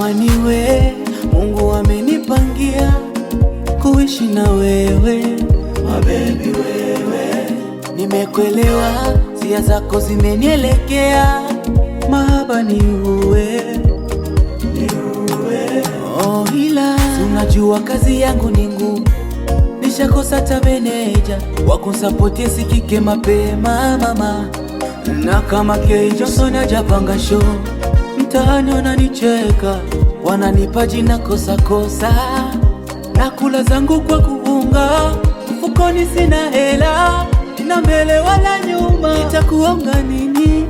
kama niwe Mungu amenipangia kuishi na wewe, mabebi wewe. Nimekuelewa, sia zako zimenielekea, mahaba ni uwe. Oh, ila unajua kazi yangu ni ngumu, nishakosa ta meneja wa kunsapotia sikike mapema mama. Na kama K Johnson hajapanga show, mtaani wananicheka, wananipa jina kosa kosa. Nakula zangu kwa kuunga, mfukoni sina hela, na mbele wala nyuma, nitakuonga nini?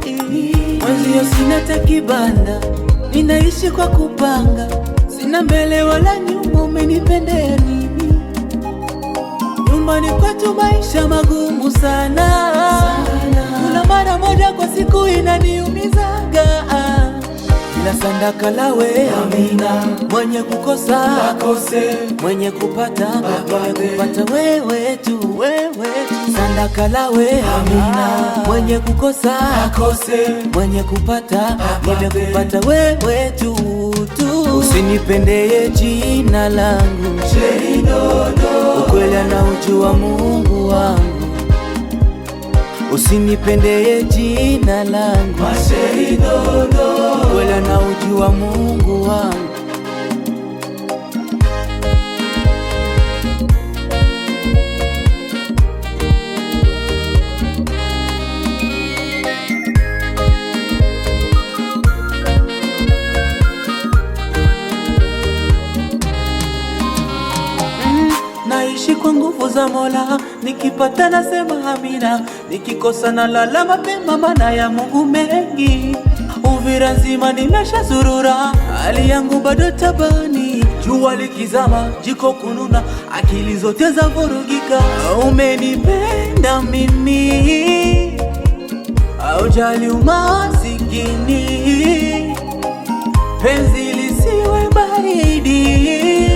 Mwenzio sina takibanda, ninaishi kwa kupanga, sina mbele wala nyuma, umenipendea nini? Nyumbani kwetu maisha magumu sana, kula mara moja kwa siku inaniumizaga. Ila sandaka lawe Amina, mwenye kukosa akose, mwenye kupata kupata wewe tu, wewe tu. Sandaka lawe Amina, mwenye kukosa akose, mwenye kupata kupata wewe tu, tu. Usinipendeye jina langu Sheridodo, ukweli anaujua Mungu wangu. Usinipendeye jina langu Sheridodo, ukweli anaujua Mungu wangu. Naishi kwa nguvu za Mola, nikipata nasema amina, nikikosa na lala mapema, maana ya Mungu mengi. Uvira nzima nimeshazurura, hali yangu bado tabani, jua likizama jiko kununa, akili zote za vurugika. Umenipenda mimi, haujali umasikini, penzi lisiwe baridi,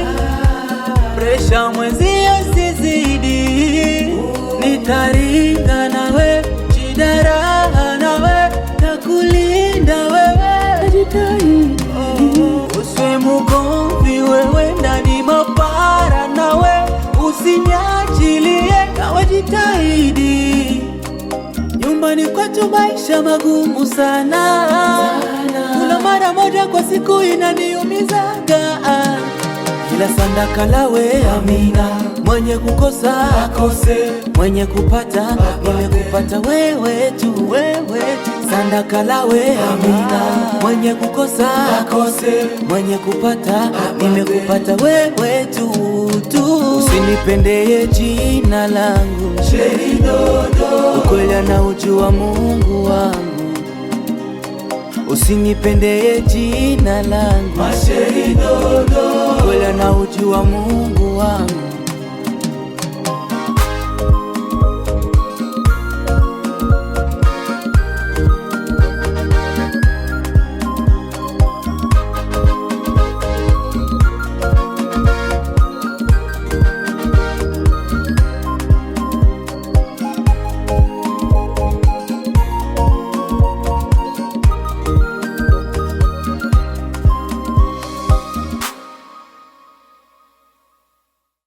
presha mwenzio sizidi, nitaringa nawe, jidaraha nawe, nakulinda wewe, najitahidi. Usiwe mugomvi wewe, ndani mapara nawe, usiniachilie nawe, jitahidi. Nyumbani kwetu maisha magumu sana, kula mara moja kwa siku inaniumizaga. Ila sandaka lawe Amina, mwenye kukosa akose, mwenye kupata kupata wewe tu, wewe tu. Sandaka lawe Amina, mwenye kukosa akose, mwenye kupata kupata wewe tu, tu. Usinipendeye jina langu Sheridodo, ukweli anaujua Mungu wangu. Usinipendeye jina langu Sheridodo, ukweli anaujua Mungu wangu.